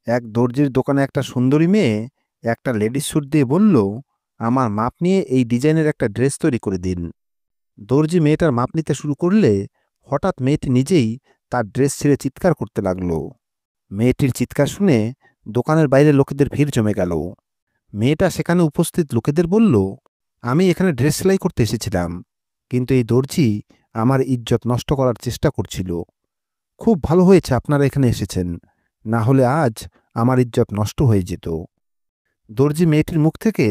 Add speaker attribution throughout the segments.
Speaker 1: এক দর্জির দোকানে একটা সুন্দরী মেয়ে একটা লেডিস স্যুট দিয়ে বলল, আমার মাপ নিয়ে এই ডিজাইনের একটা ড্রেস তৈরি করে দিন। দর্জি মেয়েটার মাপ নিতে শুরু করলে হঠাৎ মেয়েটি নিজেই তার ড্রেস ছেড়ে চিৎকার করতে লাগলো। মেয়েটির চিৎকার শুনে দোকানের বাইরে লোকেদের ভিড় জমে গেল। মেয়েটা সেখানে উপস্থিত লোকেদের বলল, আমি এখানে ড্রেস সেলাই করতে এসেছিলাম, কিন্তু এই দর্জি আমার ইজ্জত নষ্ট করার চেষ্টা করছিল। খুব ভালো হয়েছে আপনারা এখানে এসেছেন, না হলে আজ আমার ইজ্জত নষ্ট হয়ে যেত। দর্জি মেয়েটির মুখ থেকে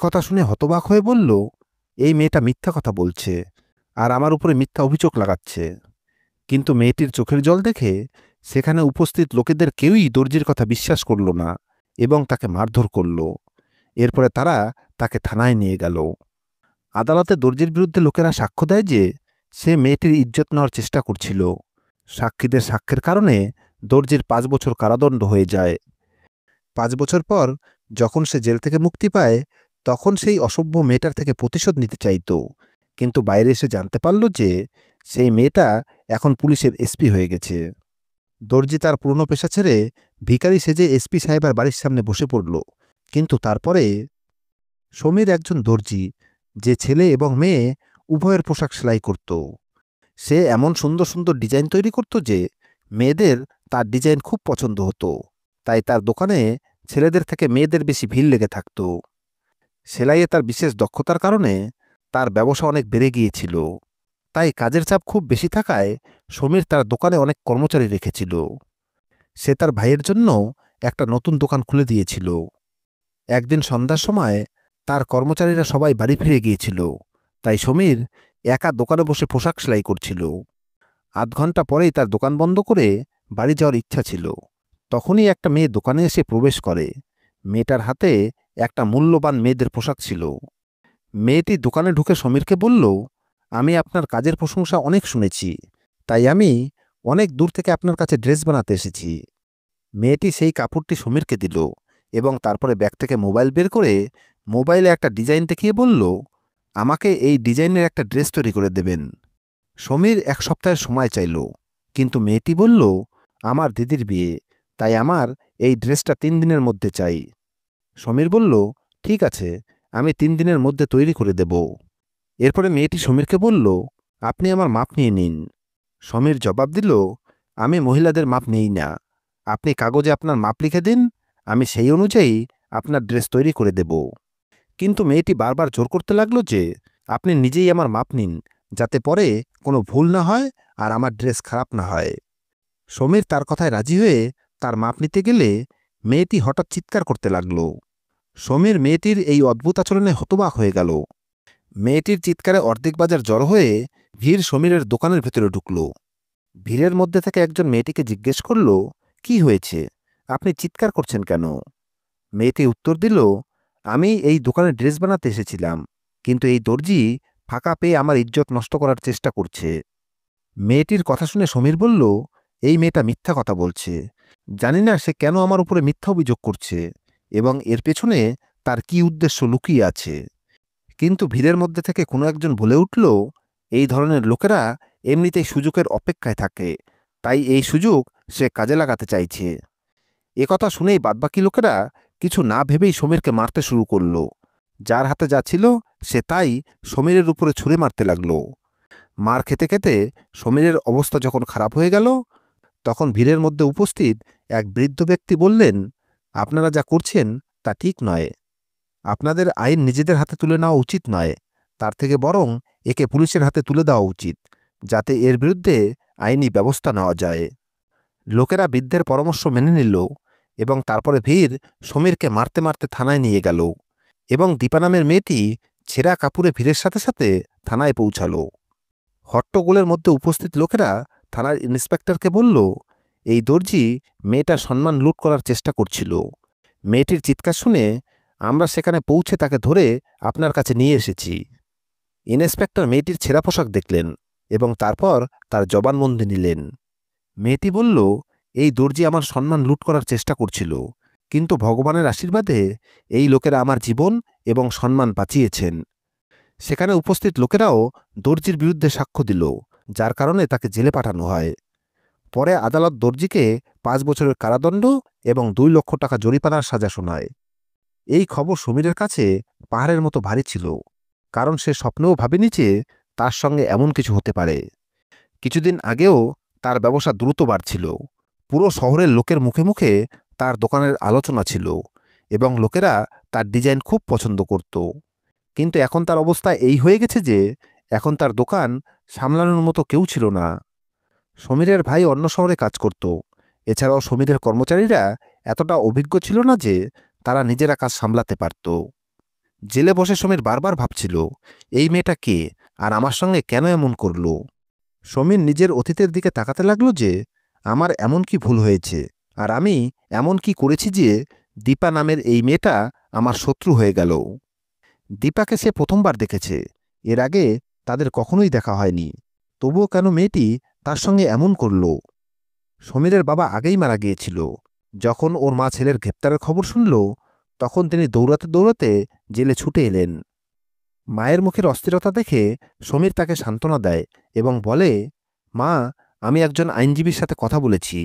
Speaker 1: কথা শুনে হতবাক হয়ে বলল, এই মেয়েটা মিথ্যা কথা বলছে আর আমার উপরে মিথ্যা অভিযোগ লাগাচ্ছে। কিন্তু মেয়েটির চোখের জল দেখে সেখানে উপস্থিত লোকেদের কেউই দর্জির কথা বিশ্বাস করল না এবং তাকে মারধর করল। এরপরে তারা তাকে থানায় নিয়ে গেল। আদালতে দর্জির বিরুদ্ধে লোকেরা সাক্ষ্য দেয় যে সে মেয়েটির ইজ্জত নেওয়ার চেষ্টা করছিল। সাক্ষীদের সাক্ষ্যের কারণে দর্জির 5 বছর কারাদণ্ড হয়ে যায়। 5 বছর পর যখন সে জেল থেকে মুক্তি পায়, তখন সেই অসভ্য মেয়েটার থেকে প্রতিশোধ নিতে চাইত, কিন্তু বাইরে এসে জানতে পারল যে সেই মেয়েটা এখন পুলিশের এসপি হয়ে গেছে। দর্জি তার পুরনো পেশা ছেড়ে ভিখারি সেজে এসপি সাহেবের বাড়ির সামনে বসে পড়ল। কিন্তু তারপরে সমীর একজন দর্জি, যে ছেলে এবং মেয়ে উভয়ের পোশাক সেলাই করত। সে এমন সুন্দর সুন্দর ডিজাইন তৈরি করত যে মেয়েদের তার ডিজাইন খুব পছন্দ হতো। তাই তার দোকানে ছেলেদের থেকে মেয়েদের বেশি ভিড় লেগে থাকত। সেলাইয়ে তার বিশেষ দক্ষতার কারণে তার ব্যবসা অনেক বেড়ে গিয়েছিল। তাই কাজের চাপ খুব বেশি থাকায় সমীর তার দোকানে অনেক কর্মচারী রেখেছিল। সে তার ভাইয়ের জন্য একটা নতুন দোকান খুলে দিয়েছিল। একদিন সন্ধ্যার সময় তার কর্মচারীরা সবাই বাড়ি ফিরে গিয়েছিল, তাই সমীর একা দোকানে বসে পোশাক সেলাই করছিল। 8 ঘন্টা পরেই তার দোকান বন্ধ করে বাড়ি যাওয়ার ইচ্ছা ছিল। তখনই একটা মেয়ে দোকানে এসে প্রবেশ করে। মেয়েটার হাতে একটা মূল্যবান মেয়েদের পোশাক ছিল। মেয়েটি দোকানে ঢুকে সমীরকে বলল, আমি আপনার কাজের প্রশংসা অনেক শুনেছি, তাই আমি অনেক দূর থেকে আপনার কাছে ড্রেস বানাতে এসেছি। মেয়েটি সেই কাপড়টি সমীরকে দিল এবং তারপরে ব্যাগ থেকে মোবাইল বের করে মোবাইলে একটা ডিজাইন দেখিয়ে বলল, আমাকে এই ডিজাইনের একটা ড্রেস তৈরি করে দেবেন। সমীর 1 সপ্তাহের সময় চাইল, কিন্তু মেয়েটি বলল, আমার দিদির বিয়ে, তাই আমার এই ড্রেসটা 3 দিনের মধ্যে চাই। সমীর বলল, ঠিক আছে, আমি 3 দিনের মধ্যে তৈরি করে দেব। এরপরে মেয়েটি সমীরকে বলল, আপনি আমার মাপ নিয়ে নিন। সমীর জবাব দিল, আমি মহিলাদের মাপ নেই না। আপনি কাগজে আপনার মাপ লিখে দিন, আমি সেই অনুযায়ী আপনার ড্রেস তৈরি করে দেব। কিন্তু মেয়েটি বারবার জোর করতে লাগলো যে আপনি নিজেই আমার মাপ নিন, যাতে পরে কোনো ভুল না হয় আর আমার ড্রেস খারাপ না হয়। সমীর তার কথায় রাজি হয়ে তার মাপ নিতে গেলে মেয়েটি হঠাৎ চিৎকার করতে লাগল। সমীর মেয়েটির এই অদ্ভুত আচরণে হতবাক হয়ে গেল। মেয়েটির চিৎকারে অর্ধেক বাজার জড়ো হয়ে ভিড় সমীরের দোকানের ভেতরে ঢুকল। ভিড়ের মধ্যে থেকে একজন মেয়েটিকে জিজ্ঞেস করল, কি হয়েছে, আপনি চিৎকার করছেন কেন? মেয়েটি উত্তর দিল, আমি এই দোকানে ড্রেস বানাতে এসেছিলাম, কিন্তু এই দর্জি ফাঁকা পেয়ে আমার ইজ্জত নষ্ট করার চেষ্টা করছে। মেয়েটির কথা শুনে সমীর বলল, এই মেয়েটা মিথ্যা কথা বলছে। জানি না সে কেন আমার উপরে মিথ্যা অভিযোগ করছে এবং এর পেছনে তার কি উদ্দেশ্য লুকিয়ে আছে। কিন্তু ভিড়ের মধ্যে থেকে কোনো একজন বলে উঠল, এই ধরনের লোকেরা এমনিতেই সুযোগের অপেক্ষায় থাকে, তাই এই সুযোগ সে কাজে লাগাতে চাইছে। একথা শুনেই বাদবাকি লোকেরা কিছু না ভেবেই সমীরকে মারতে শুরু করল। যার হাতে যা ছিল সে তাই সমীরের উপরে ছুঁড়ে মারতে লাগল। মার খেতে খেতে সমীরের অবস্থা যখন খারাপ হয়ে গেল, তখন ভিড়ের মধ্যে উপস্থিত এক বৃদ্ধ ব্যক্তি বললেন, আপনারা যা করছেন তা ঠিক নয়। আপনাদের আইন নিজেদের হাতে তুলে নেওয়া উচিত নয়, তার থেকে বরং একে পুলিশের হাতে তুলে দেওয়া উচিত, যাতে এর বিরুদ্ধে আইনি ব্যবস্থা নেওয়া যায়। লোকেরা বৃদ্ধের পরামর্শ মেনে নিল এবং তারপরে ভিড় সমীরকে মারতে মারতে থানায় নিয়ে গেল এবং দীপা নামের মেয়েটি ছেঁড়া কাপড়ে ভিড়ের সাথে সাথে থানায় পৌঁছালো। হট্টগোলের মধ্যে উপস্থিত লোকেরা থানার ইন্সপেক্টরকে বলল, এই দর্জি মেয়েটার সম্মান লুট করার চেষ্টা করছিল। মেয়েটির চিৎকার শুনে আমরা সেখানে পৌঁছে তাকে ধরে আপনার কাছে নিয়ে এসেছি। ইন্সপেক্টর মেয়েটির ছেঁড়া পোশাক দেখলেন এবং তারপর তার জবানবন্দি নিলেন। মেয়েটি বলল, এই দর্জি আমার সম্মান লুট করার চেষ্টা করছিল, কিন্তু ভগবানের আশীর্বাদে এই লোকেরা আমার জীবন এবং সম্মান বাঁচিয়েছেন। সেখানে উপস্থিত লোকেরাও দর্জির বিরুদ্ধে সাক্ষ্য দিল, যার কারণে তাকে জেলে পাঠানো হয়। পরে আদালত দর্জিকে 5 বছরের কারাদণ্ড এবং 2 লক্ষ টাকা জরিমানার সাজা শোনায়। এই খবর সমীরের কাছে পাহাড়ের মতো ভারী ছিল, কারণ সে স্বপ্নেও ভাবেনি যে তার সঙ্গে এমন কিছু হতে পারে। কিছুদিন আগেও তার ব্যবসা দ্রুত বাড়ছিল। পুরো শহরের লোকের মুখে মুখে তার দোকানের আলোচনা ছিল এবং লোকেরা তার ডিজাইন খুব পছন্দ করত। কিন্তু এখন তার অবস্থা এই হয়ে গেছে যে এখন তার দোকান সামলানোর মতো কেউ ছিল না। সমীরের ভাই অন্য শহরে কাজ করত। এছাড়াও সমীরের কর্মচারীরা এতটা অভিজ্ঞ ছিল না যে তারা নিজেরা কাজ সামলাতে পারত। জেলে বসে সমীর বারবার ভাবছিল, এই মেয়েটা কে আর আমার সঙ্গে কেন এমন করল। সমীর নিজের অতীতের দিকে তাকাতে লাগলো যে আমার এমন কি ভুল হয়েছে, আর আমি এমন কি করেছি যে দীপা নামের এই মেয়েটা আমার শত্রু হয়ে গেল। দীপাকে সে প্রথমবার দেখেছে, এর আগে তাদের কখনোই দেখা হয়নি। তবুও কেন মেয়েটি তার সঙ্গে এমন করল। সমীরের বাবা আগেই মারা গিয়েছিল। যখন ওর মা ছেলের গ্রেপ্তারের খবর শুনল, তখন তিনি দৌড়াতে দৌড়াতে জেলে ছুটে এলেন। মায়ের মুখের অস্থিরতা দেখে সমীর তাকে সান্ত্বনা দেয় এবং বলে, মা, আমি একজন আইনজীবীর সাথে কথা বলেছি।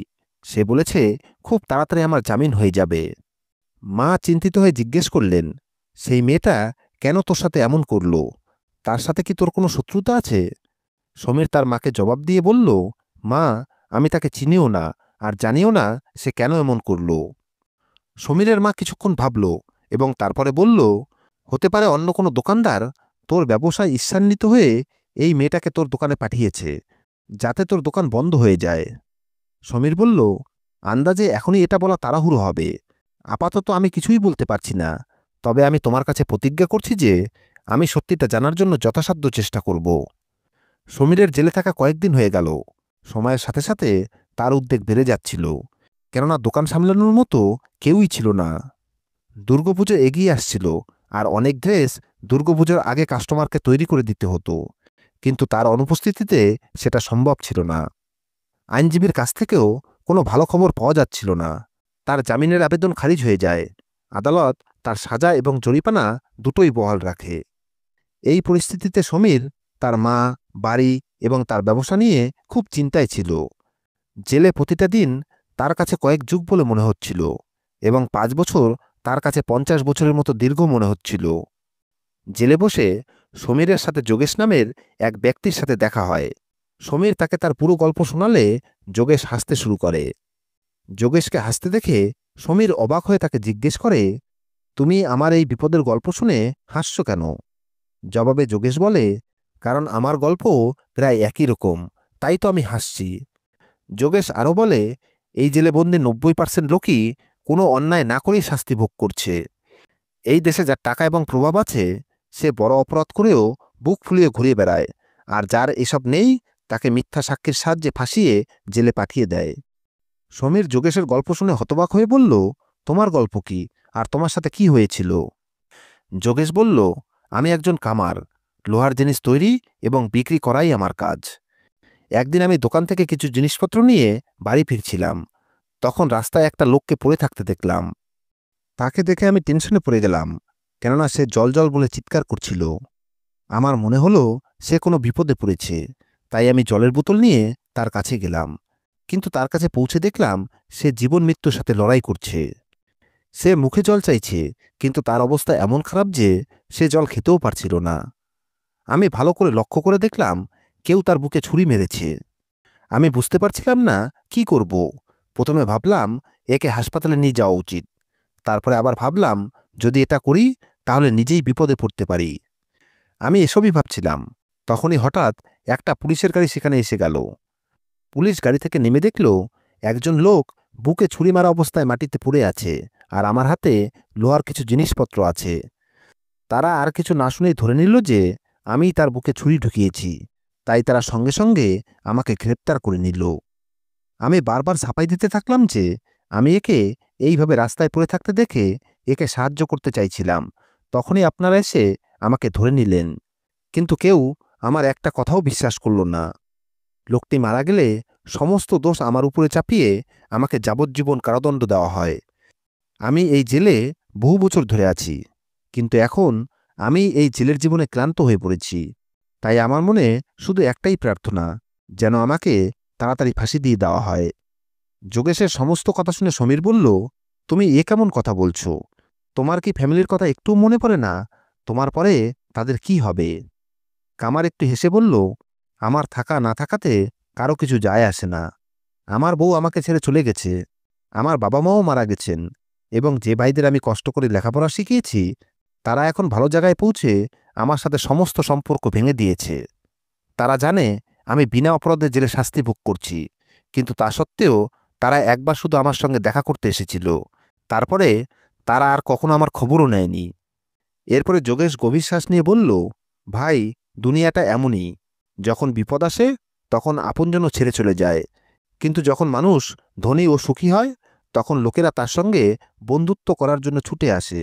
Speaker 1: সে বলেছে খুব তাড়াতাড়ি আমার জামিন হয়ে যাবে। মা চিন্তিত হয়ে জিজ্ঞেস করলেন, সেই মেয়েটা কেন তোর সাথে এমন করল? তার সাথে কি তোর কোনো শত্রুতা আছে? সমীর তার মাকে জবাব দিয়ে বলল, মা, আমি তাকে চিনিও না আর জানিও না সে কেন এমন করল। সমীরের মা কিছুক্ষণ ভাবল এবং তারপরে বলল, হতে পারে অন্য কোনো দোকানদার তোর ব্যবসায় ঈর্ষান্বিত হয়ে এই মেয়েটাকে তোর দোকানে পাঠিয়েছে, যাতে তোর দোকান বন্ধ হয়ে যায়। সমীর বলল, আন্দাজে এখনই এটা বলা তাড়াহুড়ো হবে। আপাতত আমি কিছুই বলতে পারছি না, তবে আমি তোমার কাছে প্রতিজ্ঞা করছি যে আমি সত্যিটা জানার জন্য যথাসাধ্য চেষ্টা করব। সমীরের জেলে থাকা কয়েকদিন হয়ে গেল। সময়ের সাথে সাথে তার উদ্বেগ বেড়ে যাচ্ছিল, কেননা দোকান সামলানোর মতো কেউই ছিল না। দুর্গাপুজো এগিয়ে আসছিল আর অনেক ড্রেস দুর্গাপুজোর আগে কাস্টমারকে তৈরি করে দিতে হতো, কিন্তু তার অনুপস্থিতিতে সেটা সম্ভব ছিল না। আইনজীবীর কাছ থেকেও কোনো ভালো খবর পাওয়া যাচ্ছিল না। তার জামিনের আবেদন খারিজ হয়ে যায়। আদালত তার সাজা এবং জরিমানা দুটোই বহাল রাখে। এই পরিস্থিতিতে সমীর তার মা, বাড়ি এবং তার ব্যবসা নিয়ে খুব চিন্তায় ছিল। জেলে প্রতিটা দিন তার কাছে কয়েক যুগ বলে মনে হচ্ছিল এবং 5 বছর তার কাছে 50 বছরের মতো দীর্ঘ মনে হচ্ছিল। জেলে বসে সমীরের সাথে যোগেশ নামের এক ব্যক্তির সাথে দেখা হয়। সমীর তাকে তার পুরো গল্প শোনালে যোগেশ হাসতে শুরু করে। যোগেশকে হাসতে দেখে সমীর অবাক হয়ে তাকে জিজ্ঞেস করে, তুমি আমার এই বিপদের গল্প শুনে হাসছ কেন? জবাবে যোগেশ বলে, কারণ আমার গল্প প্রায় একই রকম, তাই তো আমি হাসছি। যোগেশ আরও বলে, এই জেলে বন্দি 90% লোকই কোনো অন্যায় না করেই শাস্তি ভোগ করছে। এই দেশে যার টাকা এবং প্রভাব আছে সে বড় অপরাধ করেও বুক ফুলিয়ে ঘুরে বেড়ায়, আর যার এসব নেই তাকে মিথ্যা সাক্ষীর সাহায্যে ফাঁসিয়ে জেলে পাঠিয়ে দেয়। সমীর যোগেশের গল্প শুনে হতবাক হয়ে বলল, তোমার গল্প কি, আর তোমার সাথে কি হয়েছিল? যোগেশ বলল, আমি একজন কামার। লোহার জিনিস তৈরি এবং বিক্রি করাই আমার কাজ। একদিন আমি দোকান থেকে কিছু জিনিসপত্র নিয়ে বাড়ি ফিরছিলাম। তখন রাস্তায় একটা লোককে পড়ে থাকতে দেখলাম। তাকে দেখে আমি টেনশনে পড়ে গেলাম, কেননা সে জল জল বলে চিৎকার করছিল। আমার মনে হলো সে কোনো বিপদে পড়েছে, তাই আমি জলের বোতল নিয়ে তার কাছে গেলাম। কিন্তু তার কাছে পৌঁছে দেখলাম সে জীবন মৃত্যুর সাথে লড়াই করছে। সে মুখে জল চাইছে, কিন্তু তার অবস্থা এমন খারাপ যে সে জল খেতেও পারছিল না। আমি ভালো করে লক্ষ্য করে দেখলাম কেউ তার বুকে ছুরি মেরেছে। আমি বুঝতে পারছিলাম না কি করব। প্রথমে ভাবলাম একে হাসপাতালে নিয়ে যাওয়া উচিত। তারপরে আবার ভাবলাম যদি এটা করি তাহলে নিজেই বিপদে পড়তে পারি। আমি এসবই ভাবছিলাম, তখনই হঠাৎ একটা পুলিশের গাড়ি সেখানে এসে গেল। পুলিশ গাড়ি থেকে নেমে দেখল একজন লোক বুকে ছুরি মারা অবস্থায় মাটিতে পড়ে আছে, আর আমার হাতে লোহার কিছু জিনিসপত্র আছে। তারা আর কিছু না শুনেই ধরে নিল যে আমি তার বুকে ছুরি ঢুকিয়েছি, তাই তারা সঙ্গে সঙ্গে আমাকে গ্রেপ্তার করে নিল। আমি বারবার ঝাঁপাই দিতে থাকলাম যে আমি একে এইভাবে রাস্তায় পড়ে থাকতে দেখে একে সাহায্য করতে চাইছিলাম। তখনই আপনারা এসে আমাকে ধরে নিলেন, কিন্তু কেউ আমার একটা কথাও বিশ্বাস করল না। লোকটি মারা গেলে সমস্ত দোষ আমার উপরে চাপিয়ে আমাকে যাবজ্জীবন কারাদণ্ড দেওয়া হয়। আমি এই জেলে বহু বছর ধরে আছি, কিন্তু এখন আমি এই জেলের জীবনে ক্লান্ত হয়ে পড়েছি। তাই আমার মনে শুধু একটাই প্রার্থনা, যেন আমাকে তাড়াতাড়ি ফাঁসি দিয়ে দেওয়া হয়। যোগেশের সমস্ত কথা শুনে সমীর বলল, তুমি এ কেমন কথা বলছো? তোমার কি ফ্যামিলির কথা একটু মনে পড়ে না? তোমার পরে তাদের কি হবে? কামার একটু হেসে বলল, আমার থাকা না থাকাতে কারো কিছু যায় আসে না। আমার বউ আমাকে ছেড়ে চলে গেছে, আমার বাবা মাও মারা গেছেন, এবং যে ভাইদের আমি কষ্ট করে লেখাপড়া শিখিয়েছি তারা এখন ভালো জায়গায় পৌঁছে আমার সাথে সমস্ত সম্পর্ক ভেঙে দিয়েছে। তারা জানে আমি বিনা অপরাধে জেলে শাস্তি ভোগ করছি, কিন্তু তা সত্ত্বেও তারা একবার শুধু আমার সঙ্গে দেখা করতে এসেছিল। তারপরে তারা আর কখনো আমার খবরও নেয়নি। এরপরে যোগেশ গভীর শ্বাস নিয়ে বলল, ভাই, দুনিয়াটা এমনই। যখন বিপদ আসে তখন আপনজনও ছেড়ে চলে যায়, কিন্তু যখন মানুষ ধনী ও সুখী হয় তখন লোকেরা তার সঙ্গে বন্ধুত্ব করার জন্য ছুটে আসে।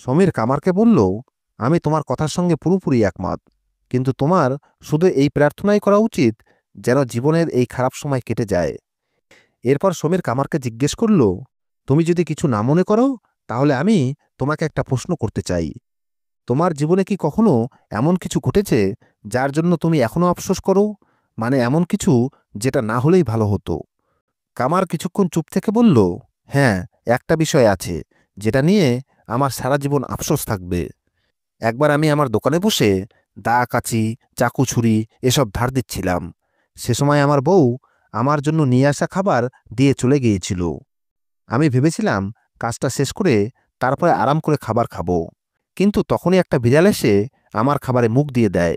Speaker 1: সমীর কামারকে বলল, আমি তোমার কথার সঙ্গে পুরোপুরি একমত, কিন্তু তোমার শুধু এই প্রার্থনাই করা উচিত যেন জীবনের এই খারাপ সময় কেটে যায়। এরপর সমীর কামারকে জিজ্ঞেস করল, তুমি যদি কিছু না মনে করো তাহলে আমি তোমাকে একটা প্রশ্ন করতে চাই। তোমার জীবনে কি কখনো এমন কিছু ঘটেছে যার জন্য তুমি এখনো আফসোস করো? মানে এমন কিছু যেটা না হলেই ভালো হতো? কামার কিছুক্ষণ চুপ থেকে বলল, হ্যাঁ, একটা বিষয় আছে যেটা নিয়ে আমার সারা জীবন আফসোস থাকবে। একবার আমি আমার দোকানে বসে দা, কাঁচি, চাকু, ছুরি এসব ধার দিচ্ছিলাম। সে সময় আমার বউ আমার জন্য নিয়ে আসা খাবার দিয়ে চলে গিয়েছিল। আমি ভেবেছিলাম কাজটা শেষ করে তারপরে আরাম করে খাবার খাবো, কিন্তু তখনই একটা বিড়াল এসে আমার খাবারে মুখ দিয়ে দেয়,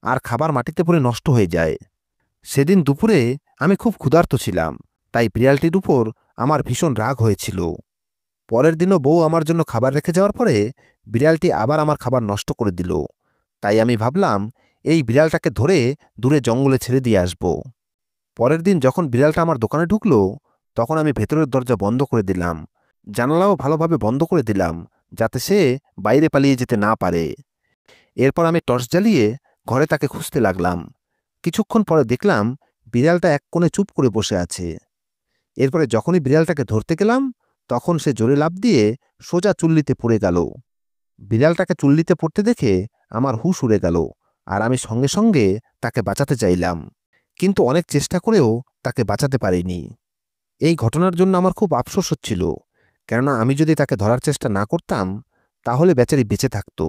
Speaker 1: আর খাবার মাটিতে পড়ে নষ্ট হয়ে যায়। সেদিন দুপুরে আমি খুব ক্ষুধার্ত ছিলাম, তাই বিড়ালটির উপর আমার ভীষণ রাগ হয়েছিল। পরের দিনও বউ আমার জন্য খাবার রেখে যাওয়ার পরে বিড়ালটি আবার আমার খাবার নষ্ট করে দিল। তাই আমি ভাবলাম এই বিড়ালটাকে ধরে দূরে জঙ্গলে ছেড়ে দিয়ে আসব। পরের দিন যখন বিড়ালটা আমার দোকানে ঢুকলো তখন আমি ভেতরের দরজা বন্ধ করে দিলাম, জানালাও ভালোভাবে বন্ধ করে দিলাম যাতে সে বাইরে পালিয়ে যেতে না পারে। এরপর আমি টর্চ জ্বালিয়ে ঘরে তাকে খুঁজতে লাগলাম। কিছুক্ষণ পরে দেখলাম বিড়ালটা এক কোণে চুপ করে বসে আছে। এরপরে যখনই বিড়ালটাকে ধরতে গেলাম তখন সে জোরে লাফ দিয়ে সোজা চুল্লিতে পড়ে গেল। বিড়ালটাকে চুল্লিতে পড়তে দেখে আমার হুঁশ উড়ে গেল, আর আমি সঙ্গে সঙ্গে তাকে বাঁচাতে চাইলাম, কিন্তু অনেক চেষ্টা করেও তাকে বাঁচাতে পারিনি। এই ঘটনার জন্য আমার খুব আফসোস হচ্ছিল, কেননা আমি যদি তাকে ধরার চেষ্টা না করতাম তাহলে বেচারি বেঁচে থাকত।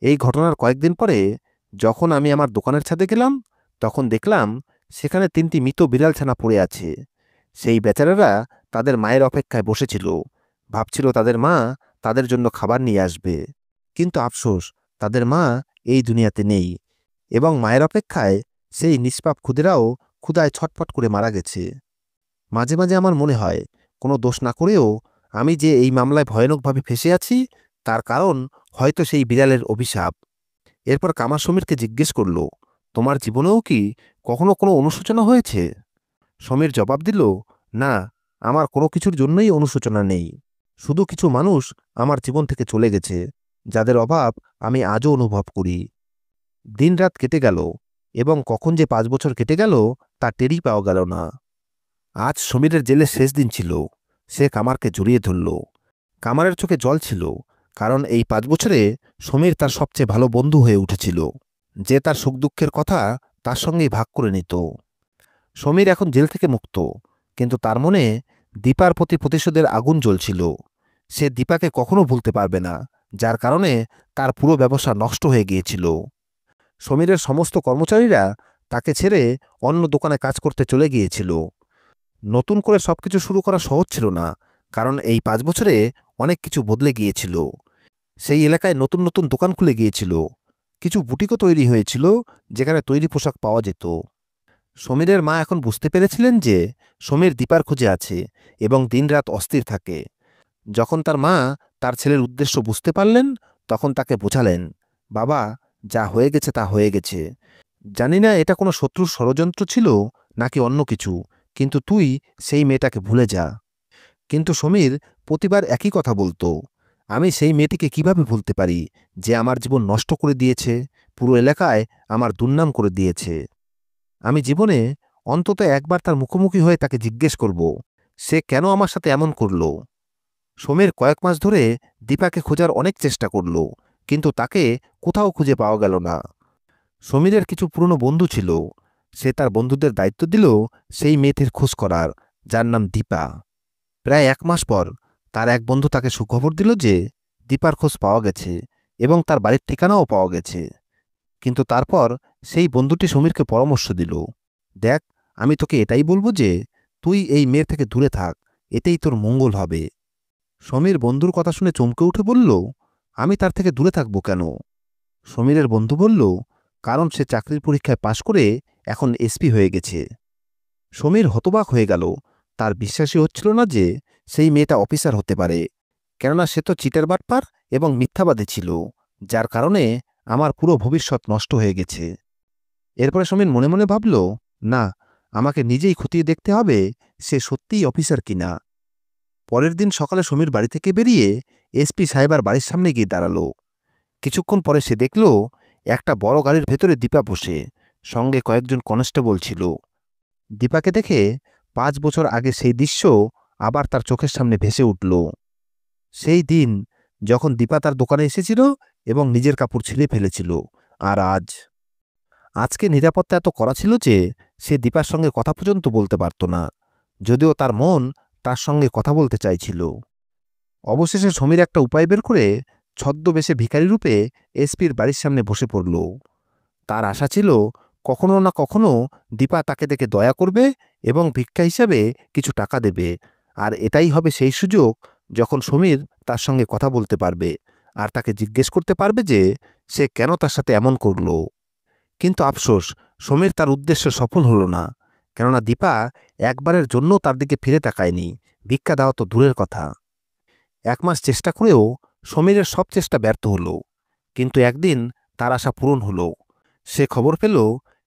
Speaker 1: এই ঘটনার কয়েকদিন পরে যখন আমি আমার দোকানের ছাদে গেলাম তখন দেখলাম সেখানে 3টি মৃত বিড়াল ছানা পড়ে আছে। সেই বেচারারা তাদের মায়ের অপেক্ষায় বসেছিল, ভাবছিল তাদের মা তাদের জন্য খাবার নিয়ে আসবে। কিন্তু আফসোস, তাদের মা এই দুনিয়াতে নেই, এবং মায়ের অপেক্ষায় সেই নিষ্পাপ ক্ষুদেরাও ক্ষুধায় ছটফট করে মারা গেছে। মাঝে মাঝে আমার মনে হয় কোনো দোষ না করেও আমি যে এই মামলায় ভয়ানকভাবে ফেঁসে আছি তার কারণ হয়তো সেই বিড়ালের অভিশাপ। এরপর কামার সমীরকে জিজ্ঞেস করল, তোমার জীবনেও কি কখনো কোনো অনুশোচনা হয়েছে? সমীর জবাব দিল, না, আমার কোনো কিছুর জন্যই অনুশোচনা নেই। শুধু কিছু মানুষ আমার জীবন থেকে চলে গেছে যাদের অভাব আমি আজও অনুভব করি। দিনরাত কেটে গেল, এবং কখন যে 5 বছর কেটে গেল তা টেরই পাওয়া গেল না। আজ সমীরের জেলের শেষ দিন ছিল। সে কামারকে জড়িয়ে ধরল। কামারের চোখে জল ছিল, কারণ এই 5 বছরে সমীর তার সবচেয়ে ভালো বন্ধু হয়ে উঠেছিল, যে তার সুখ দুঃখের কথা তার সঙ্গেই ভাগ করে নিত। সমীর এখন জেল থেকে মুক্ত, কিন্তু তার মনে দীপার প্রতি প্রতিশোধের আগুন জ্বলছিল। সে দীপাকে কখনো ভুলতে পারবে না, যার কারণে তার পুরো ব্যবসা নষ্ট হয়ে গিয়েছিল। সমীরের সমস্ত কর্মচারীরা তাকে ছেড়ে অন্য দোকানে কাজ করতে চলে গিয়েছিল। নতুন করে সবকিছু শুরু করা সহজ ছিল না, কারণ এই 5 বছরে অনেক কিছু বদলে গিয়েছিল। সেই এলাকায় নতুন নতুন দোকান খুলে গিয়েছিল, কিছু বুটিকও তৈরি হয়েছিল যেখানে তৈরি পোশাক পাওয়া যেত। সমীরের মা এখন বুঝতে পেরেছিলেন যে সমীর দীপার খোঁজে আছে এবং দিনরাত অস্থির থাকে। যখন তার মা তার ছেলের উদ্দেশ্য বুঝতে পারলেন তখন তাকে বোঝালেন, বাবা, যা হয়ে গেছে তা হয়ে গেছে। জানি না এটা কোনো শত্রুর ষড়যন্ত্র ছিল নাকি অন্য কিছু, কিন্তু তুই সেই মেয়েটাকে ভুলে যা। কিন্তু সমীর প্রতিবার একই কথা বলতো, আমি সেই মেয়েটিকে কিভাবে ভুলতে পারি যে আমার জীবন নষ্ট করে দিয়েছে, পুরো এলাকায় আমার দুর্নাম করে দিয়েছে। আমি জীবনে অন্তত একবার তার মুখোমুখি হয়ে তাকে জিজ্ঞেস করব, সে কেন আমার সাথে এমন করল। সমীর কয়েক মাস ধরে দীপাকে খোঁজার অনেক চেষ্টা করল, কিন্তু তাকে কোথাও খুঁজে পাওয়া গেল না। সমীরের কিছু পুরনো বন্ধু ছিল, সে তার বন্ধুদের দায়িত্ব দিল সেই মেয়েটির খোঁজ করার, যার নাম দীপা। প্রায় 1 মাস পর তার এক বন্ধু তাকে সুখবর দিল যে দীপার খোঁজ পাওয়া গেছে এবং তার বাড়ির ঠিকানাও পাওয়া গেছে। কিন্তু তারপর সেই বন্ধুটি সমীরকে পরামর্শ দিল, দেখ, আমি তোকে এটাই বলবো যে তুই এই মেয়ের থেকে দূরে থাক, এতেই তোর মঙ্গল হবে। সমীর বন্ধুর কথা শুনে চমকে উঠে বলল, আমি তার থেকে দূরে থাকবো কেন? সমীরের বন্ধু বলল, কারণ সে চাকরির পরীক্ষায় পাশ করে এখন এসপি হয়ে গেছে। সমীর হতবাক হয়ে গেল। তার বিশ্বাসই হচ্ছিল না যে সেই মেয়েটা অফিসার হতে পারে, কেননা সে তো চিটার বাটপার এবং মিথ্যাবাদী ছিল, যার কারণে আমার পুরো ভবিষ্যৎ নষ্ট হয়ে গেছে। এরপরে সমীর মনে মনে ভাবল, না, আমাকে নিজেই খতিয়ে দেখতে হবে সে সত্যিই অফিসার কিনা। পরের দিন সকালে সমীর বাড়ি থেকে বেরিয়ে এসপি সাহেবার বাড়ির সামনে গিয়ে দাঁড়ালো। কিছুক্ষণ পরে সে দেখল একটা বড় গাড়ির ভেতরে দীপা বসে, সঙ্গে কয়েকজন কনস্টেবল ছিল। দীপাকে দেখে 5 বছর আগে সেই দৃশ্য আবার তার চোখের সামনে ভেসে উঠল। সেই দিন যখন দীপা তার দোকানে এসেছিল এবং নিজের কাপড় ছিঁড়ে ফেলেছিল। আর আজকে নিরাপত্তা এত কড়া ছিল যে সে দীপার সঙ্গে কথা পর্যন্ত বলতে পারত না, যদিও তার মন তার সঙ্গে কথা বলতে চাইছিল। অবশেষে সমীর একটা উপায় বের করে ছদ্মবেশে ভিখারি রূপে এসপির বাড়ির সামনে বসে পড়ল। তার আশা ছিল কখনো না কখনো দীপা তাকে দেখে দয়া করবে এবং ভিক্ষা হিসাবে কিছু টাকা দেবে, আর এটাই হবে সেই সুযোগ যখন সমীর তার সঙ্গে কথা বলতে পারবে আর তাকে জিজ্ঞেস করতে পারবে যে সে কেন তার সাথে এমন করল। কিন্তু আফসোস, সমীর তার উদ্দেশ্য সফল হল না, কেননা দীপা একবারের জন্য তার দিকে ফিরে তাকায়নি, ভিক্ষা দেওয়া তো দূরের কথা। 1 মাস চেষ্টা করেও সমীরের সব চেষ্টা ব্যর্থ হল। কিন্তু একদিন তার আশা পূরণ হল। সে খবর পেল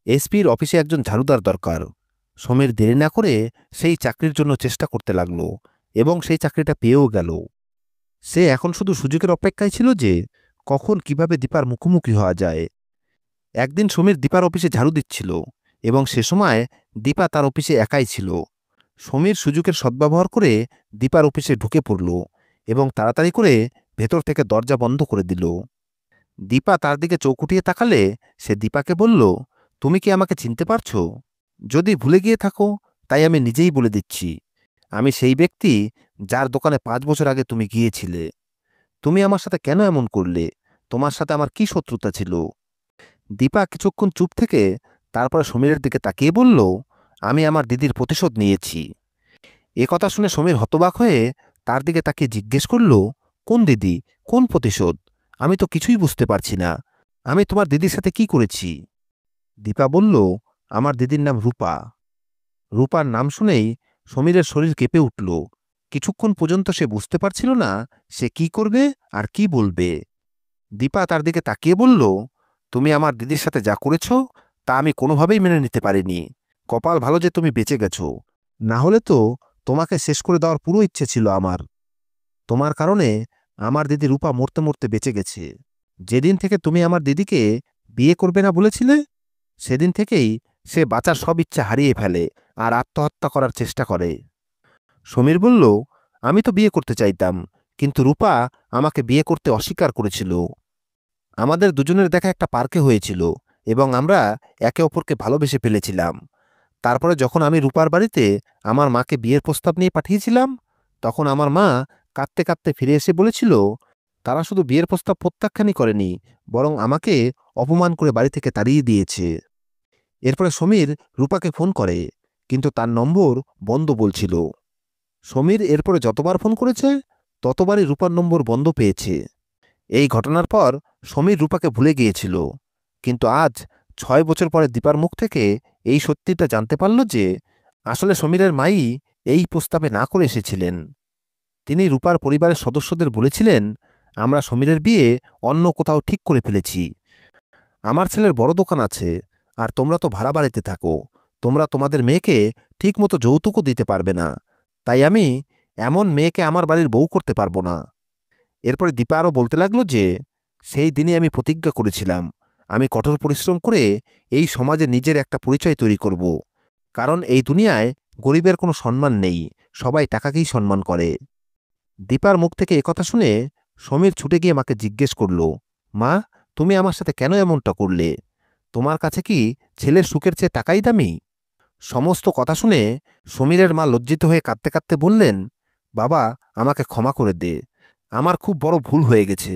Speaker 1: এসপির অফিসে একজন ঝাড়ুদার দরকার। সমীর দেরি না করে সেই চাকরির জন্য চেষ্টা করতে লাগল এবং সেই চাকরিটা পেয়েও গেল। সে এখন শুধু সুযোগের অপেক্ষায় ছিল যে কখন কিভাবে দীপার মুখোমুখি হওয়া যায়। একদিন সমীর দীপার অফিসে ঝাড়ু দিচ্ছিল এবং সে সময় দীপা তার অফিসে একাই ছিল। সমীর সুযোগের সদ্ব্যবহার করে দীপার অফিসে ঢুকে পড়ল এবং তাড়াতাড়ি করে ভেতর থেকে দরজা বন্ধ করে দিল। দীপা তার দিকে চোখ উঠিয়ে তাকালে সে দীপাকে বলল, তুমি কি আমাকে চিনতে পারছো? যদি ভুলে গিয়ে থাকো তাই আমি নিজেই বলে দিচ্ছি, আমি সেই ব্যক্তি যার দোকানে 5 বছর আগে তুমি গিয়েছিলে। তুমি আমার সাথে কেন এমন করলে? তোমার সাথে আমার কি শত্রুতা ছিল? দীপা কিছুক্ষণ চুপ থেকে তারপরে সমীরের দিকে তাকিয়ে বলল, আমি আমার দিদির প্রতিশোধ নিয়েছি। এ কথা শুনে সমীর হতবাক হয়ে তার দিকে তাকিয়ে জিজ্ঞেস করল, কোন দিদি, কোন প্রতিশোধ? আমি তো কিছুই বুঝতে পারছি না। আমি তোমার দিদির সাথে কি করেছি? দীপা বলল, আমার দিদির নাম রূপা। রূপার নাম শুনেই সমীরের শরীর কেঁপে উঠল। কিছুক্ষণ পর্যন্ত সে বুঝতে পারছিল না সে কি করবে আর কি বলবে। দীপা তার দিকে তাকিয়ে বলল, তুমি আমার দিদির সাথে যা করেছ তা আমি কোনোভাবেই মেনে নিতে পারিনি। কপাল ভালো যে তুমি বেঁচে গেছো, না হলে তো তোমাকে শেষ করে দেওয়ার পুরো ইচ্ছে ছিল আমার। তোমার কারণে আমার দিদি রূপা মরতে মরতে বেঁচে গেছে। যেদিন থেকে তুমি আমার দিদিকে বিয়ে করবে না বলেছিলে, সেদিন থেকেই সে বাঁচার সব ইচ্ছা হারিয়ে ফেলে আর আত্মহত্যা করার চেষ্টা করে। সমীর বলল, আমি তো বিয়ে করতে চাইতাম, কিন্তু রূপা আমাকে বিয়ে করতে অস্বীকার করেছিল। আমাদের দুজনের দেখা একটা পার্কে হয়েছিল এবং আমরা একে অপরকে ভালোবেসে ফেলেছিলাম। তারপরে যখন আমি রূপার বাড়িতে আমার মাকে বিয়ের প্রস্তাব নিয়ে পাঠিয়েছিলাম, তখন আমার মা কাঁদতে কাঁদতে ফিরে এসে বলেছিল তারা শুধু বিয়ের প্রস্তাব প্রত্যাখ্যানই করেনি, বরং আমাকে অপমান করে বাড়ি থেকে তাড়িয়ে দিয়েছে। এরপরে সমীর রূপাকে ফোন করে, কিন্তু তার নম্বর বন্ধ বলছিল। সমীর এরপরে যতবার ফোন করেছে ততবারই রূপার নম্বর বন্ধ পেয়েছে। এই ঘটনার পর সমীর রূপাকে ভুলে গিয়েছিল, কিন্তু আজ 6 বছর পরে দীপার মুখ থেকে এই সত্যিটা জানতে পারল যে আসলে সমীরের মাই এই প্রস্তাবে না করে এসেছিলেন। তিনি রূপার পরিবারের সদস্যদের বলেছিলেন, আমরা সমীরের বিয়ে অন্য কোথাও ঠিক করে ফেলেছি। আমার ছেলের বড় দোকান আছে আর তোমরা তো ভাড়া বাড়িতে থাকো, তোমরা তোমাদের মেয়েকে ঠিকমতো যৌতুকও দিতে পারবে না, তাই আমি এমন মেয়েকে আমার বাড়ির বউ করতে পারবো না। এরপরে দীপা আরও বলতে লাগলো যে সেই দিনে আমি প্রতিজ্ঞা করেছিলাম আমি কঠোর পরিশ্রম করে এই সমাজে নিজের একটা পরিচয় তৈরি করব, কারণ এই দুনিয়ায় গরিবের কোনো সম্মান নেই, সবাই টাকাকেই সম্মান করে। দীপার মুখ থেকে একথা শুনে সমীর ছুটে গিয়ে মাকে জিজ্ঞেস করল, মা, তুমি আমার সাথে কেন এমনটা করলে? তোমার কাছে কি ছেলের সুখের চেয়ে টাকাই দামি? সমস্ত কথা শুনে সমীরের মা লজ্জিত হয়ে কাঁদতে কাঁদতে বললেন, বাবা, আমাকে ক্ষমা করে দে। আমার খুব বড় ভুল হয়ে গেছে।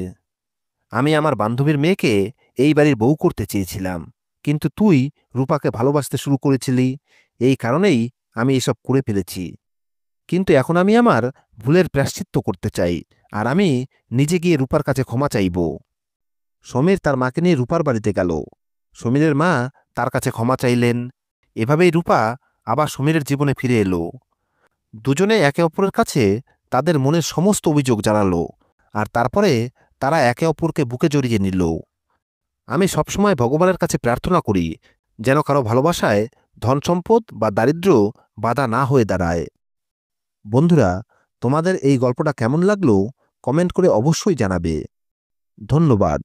Speaker 1: আমি আমার বান্ধবীর মেয়েকে এই বাড়ির বউ করতে চেয়েছিলাম, কিন্তু তুই রূপাকে ভালোবাসতে শুরু করেছিলি। এই কারণেই আমি এসব করে ফেলেছি। কিন্তু এখন আমি আমার ভুলের প্রায়শ্চিত্ত করতে চাই, আর আমি নিজে গিয়ে রূপার কাছে ক্ষমা চাইব। সমীর তার মাকে নিয়ে রূপার বাড়িতে গেল। সমীরের মা তার কাছে ক্ষমা চাইলেন। এভাবেই রূপা আবার সমীরের জীবনে ফিরে এলো। দুজনে একে অপরের কাছে তাদের মনের সমস্ত অভিযোগ জানালো, আর তারপরে তারা একে অপরকে বুকে জড়িয়ে নিল। আমি সবসময় ভগবানের কাছে প্রার্থনা করি যেন কারো ভালোবাসায় ধন সম্পদ বা দারিদ্র্য বাধা না হয়ে দাঁড়ায়। বন্ধুরা, তোমাদের এই গল্পটা কেমন লাগলো কমেন্ট করে অবশ্যই জানাবে। ধন্যবাদ।